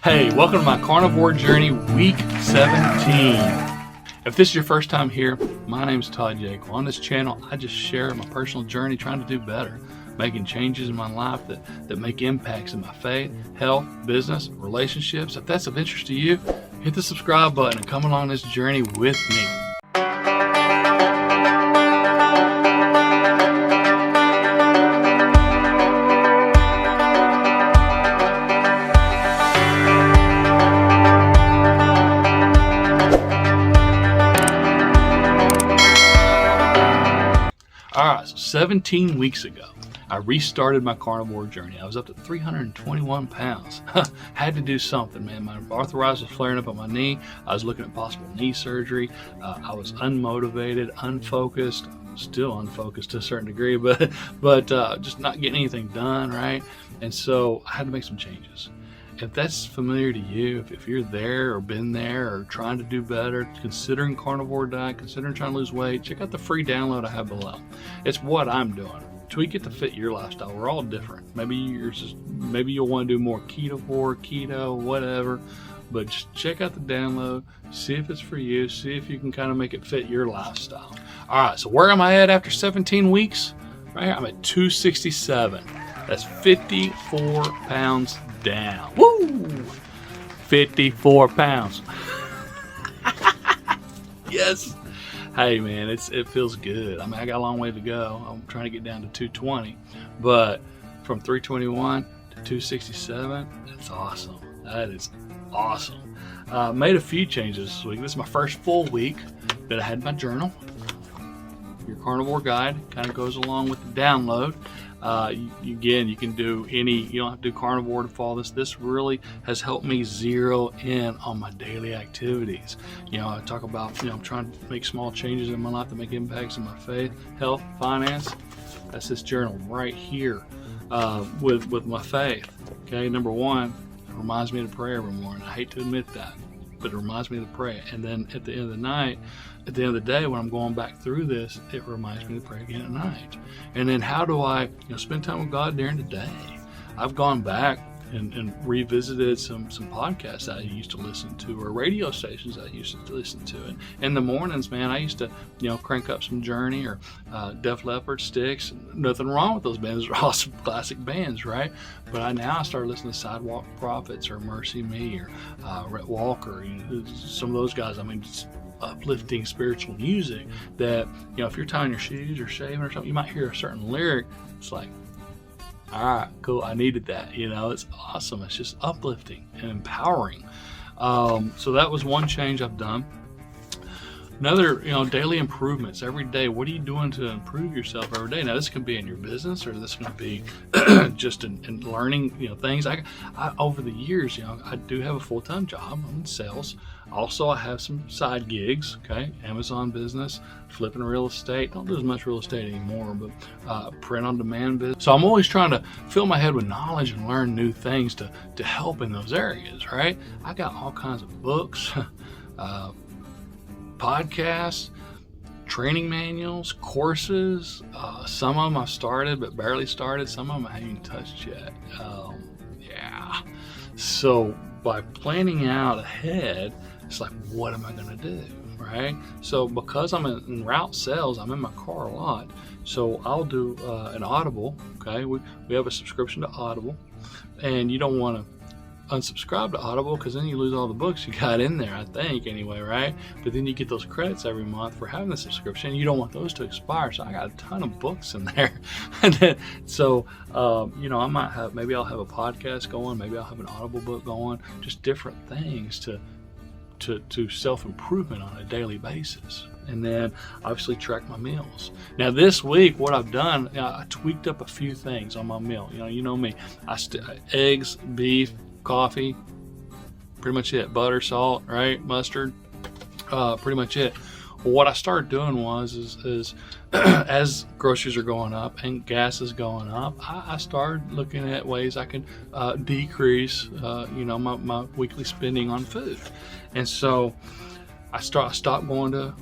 Hey, welcome to my carnivore journey, week 17. If this is your first time here, my name is Todd Yeakle. On this channel, I just share my personal journey trying to do better, making changes in my life that make impacts in my faith, health, business, relationships. If that's of interest to you, hit the subscribe button and come along this journey with me. Alright, so 17 weeks ago, I restarted my carnivore journey. I was up to 321 pounds. Had to do something, man. My arthritis was flaring up on my knee. I was looking at possible knee surgery. I was unmotivated, unfocused, still unfocused to a certain degree, but just not getting anything done, right? And so I had to make some changes. If that's familiar to you, if you're there or been there or trying to do better, considering carnivore diet, considering trying to lose weight, check out the free download I have below. It's what I'm doing. Tweak it to fit your lifestyle. We're all different. Maybe you'll want to do more keto, whatever. But just check out the download, see if it's for you, see if you can kind of make it fit your lifestyle. All right, so where am I at after 17 weeks? Right here, I'm at 267. That's 54 pounds down. Woo! 54 pounds. Yes. Hey man, it feels good. I mean, I got a long way to go. I'm trying to get down to 220, but from 321 to 267, that's awesome. That is awesome. Made a few changes this week. This is my first full week that I had my journal. Your carnivore guide kind of goes along with the download. You can do you don't have to do carnivore to follow this. This really has helped me zero in on my daily activities. I talk about, I'm trying to make small changes in my life that make impacts in my faith, health, finance. That's this journal right here with my faith. Okay, number one, it reminds me to pray every morning. I hate to admit that, but it reminds me to pray. And then at the end of the night, at the end of the day, when I'm going back through this, it reminds me to pray again at night. And then how do I spend time with God during the day? I've gone back and revisited some podcasts that I used to listen to, or radio stations I used to listen to. And in the mornings, man, I used to crank up some Journey or Def Leppard, Styx. Nothing wrong with those bands. They're awesome classic bands, right? But I started listening to Sidewalk Prophets or Mercy Me or Rhett Walker. Some of those guys, just uplifting spiritual music that, if you're tying your shoes or shaving or something, you might hear a certain lyric. It's like, all right, cool, I needed that. It's awesome. It's just uplifting and empowering. So that was one change I've done. Another, daily improvements every day. What are you doing to improve yourself every day? Now, this can be in your business, or this can be just in learning, things. I over the years, I do have a full-time job. I'm in sales. Also, I have some side gigs. Okay, Amazon business, flipping real estate. Don't do as much real estate anymore, but print-on-demand business. So I'm always trying to fill my head with knowledge and learn new things to help in those areas. Right? I got all kinds of books. Podcasts, training manuals, courses. Some of them I've started but barely started. Some of them I haven't even touched yet. So by planning out ahead, it's like, what am I going to do, right? So because I'm in route sales, I'm in my car a lot. So I'll do an Audible. Okay, we have a subscription to Audible, and you don't want to unsubscribe to Audible because then you lose all the books you got in there, I think, anyway, right? But then you get those credits every month for having the subscription. You don't want those to expire, so I got a ton of books in there. And then, so I might have, maybe I'll have a podcast going, maybe I'll have an Audible book going, just different things to self-improvement on a daily basis. And then obviously track my meals. Now this week, what I've done, I tweaked up a few things on my meal. You know me, eggs, beef, coffee, pretty much it. Butter, salt, right? Mustard, pretty much it. Well, what I started doing is as groceries are going up and gas is going up, I started looking at ways I can decrease, my weekly spending on food. And so I stopped going to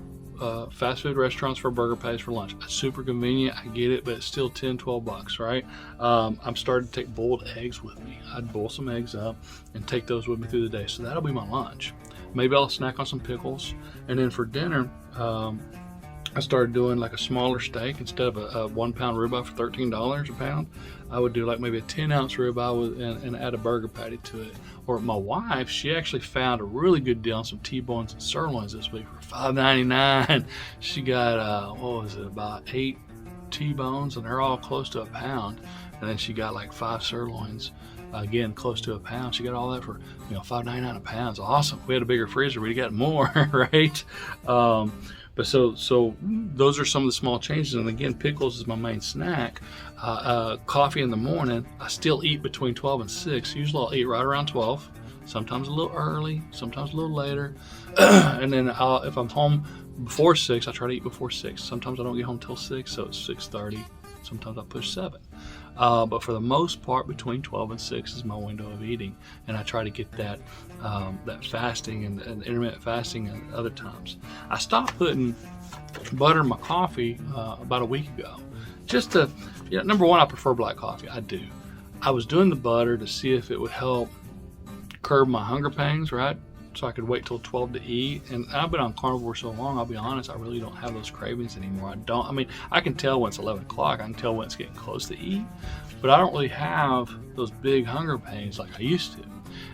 fast food restaurants for burger patties for lunch. It's super convenient, I get it, but it's still $10-12, right? I'm starting to take boiled eggs with me. I'd boil some eggs up and take those with me through the day. So that'll be my lunch. Maybe I'll snack on some pickles. And then for dinner, I started doing like a smaller steak. Instead of a 1 pound ribeye for $13 a pound, I would do like maybe a 10-ounce ribeye and add a burger patty to it. Or my wife, she actually found a really good deal on some T-bones and sirloins this week for $5.99. She got, what was it, about 8 T-bones, and they're all close to a pound. And then she got like 5 sirloins, again, close to a pound. She got all that for, $5.99 a pound. It's awesome. If we had a bigger freezer, we'd got more, right? But so those are some of the small changes. And again, pickles is my main snack. Coffee in the morning, I still eat between 12 and 6. Usually I'll eat right around 12, sometimes a little early, sometimes a little later. And then if I'm home before 6, I try to eat before 6. Sometimes I don't get home till 6, so it's 6:30. Sometimes I push 7. But for the most part, between 12 and 6 is my window of eating, and I try to get that fasting and intermittent fasting at other times. I stopped putting butter in my coffee about a week ago. Just to, number one, I prefer black coffee. I do. I was doing the butter to see if it would help curb my hunger pangs, right? So I could wait till 12 to eat. And I've been on carnivore so long, I'll be honest, I really don't have those cravings anymore. I can tell when it's 11 o'clock. I can tell when it's getting close to eat, but I don't really have those big hunger pains like I used to.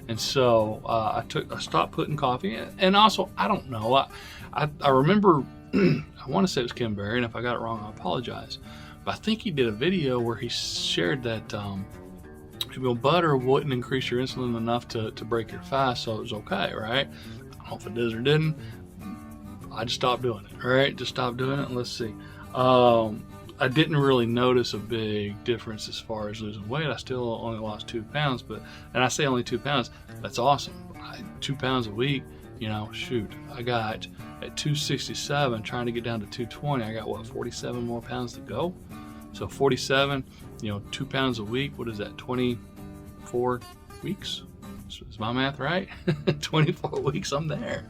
And so I stopped putting coffee in. And also, I don't know, I remember, I want to say it was Kim Berry, and if I got it wrong, I apologize. But I think he did a video where he shared that butter wouldn't increase your insulin enough to break your fast, so it was okay, right? I don't know if it does or didn't. I just stopped doing it, right? Just stopped doing it, and let's see. I didn't really notice a big difference as far as losing weight. I still only lost 2 pounds, and I say only 2 pounds, that's awesome. 2 pounds a week, shoot, I got at 267, trying to get down to 220, I got 47 more pounds to go. So 47, 2 pounds a week, what is that, 24 weeks? Is my math right? 24 weeks, I'm there,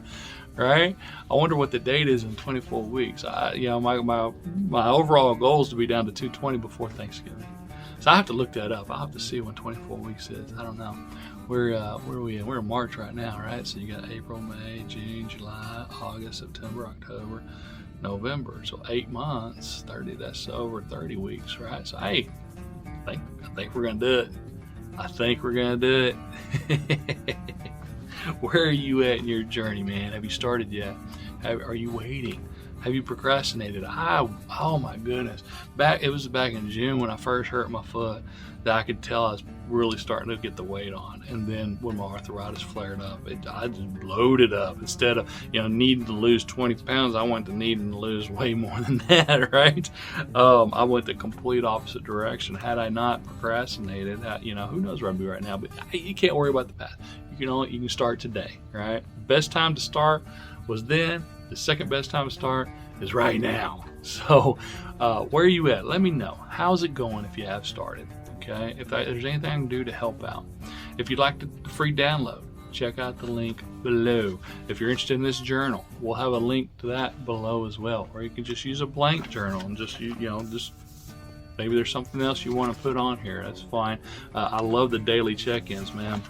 right? I wonder what the date is in 24 weeks. My overall goal is to be down to 220 before Thanksgiving. So I have to look that up. I'll have to see when 24 weeks is. I don't know. Where are we in? We're in March right now, right? So you got April, May, June, July, August, September, October, November. So 8 months, 30, that's over 30 weeks, right? So hey, I think we're gonna do it. I think we're gonna do it. Where are you at in your journey, man? Have you started yet? Are you waiting? Have you procrastinated? Oh my goodness. It was back in June when I first hurt my foot that I could tell I was really starting to get the weight on. And then when my arthritis flared up, I just blowed it up. Instead of, needing to lose 20 pounds, I went to needing to lose way more than that, right? I went the complete opposite direction. Had I not procrastinated, who knows where I'd be right now, but you can't worry about the past. You can start today, right? Best time to start was then. The second best time to start is right now. So where are you at? Let me know. How's it going if you have started? Okay. If there's anything I can do to help out. If you'd like the free download, check out the link below. If you're interested in this journal, we'll have a link to that below as well. Or you can just use a blank journal and just maybe there's something else you want to put on here. That's fine. I love the daily check-ins, man,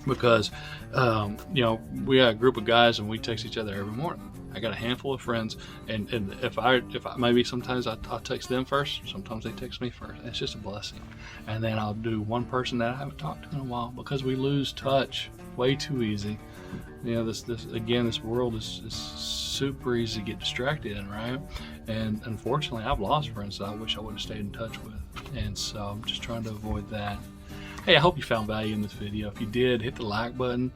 because we got a group of guys and we text each other every morning. I got a handful of friends, and if I maybe sometimes I'll text them first, sometimes they text me first. It's just a blessing. And then I'll do one person that I haven't talked to in a while, because we lose touch way too easy. This world is super easy to get distracted in, right? And unfortunately, I've lost friends that I wish I would have stayed in touch with, and so I'm just trying to avoid that. Hey, I hope you found value in this video. If you did, hit the like button,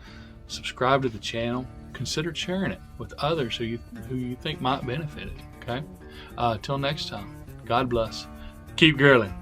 subscribe to the channel, consider sharing it with others who you think might benefit it, okay? Till next time, God bless. Keep grilling.